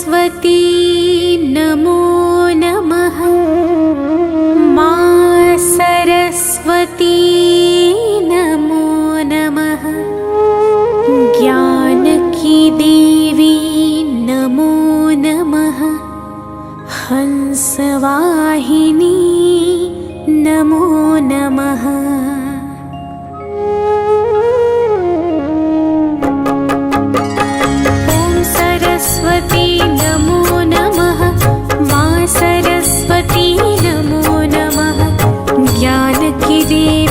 सरस्वती नमो नमः। माँ सरस्वती नमो नमः। ज्ञान की देवी नमो नमः। हंसवाहिनी नमो नमः। ॐ सरस्वती नमो नमः। माँ सरस्वती नमो नमः। ज्ञान की देवी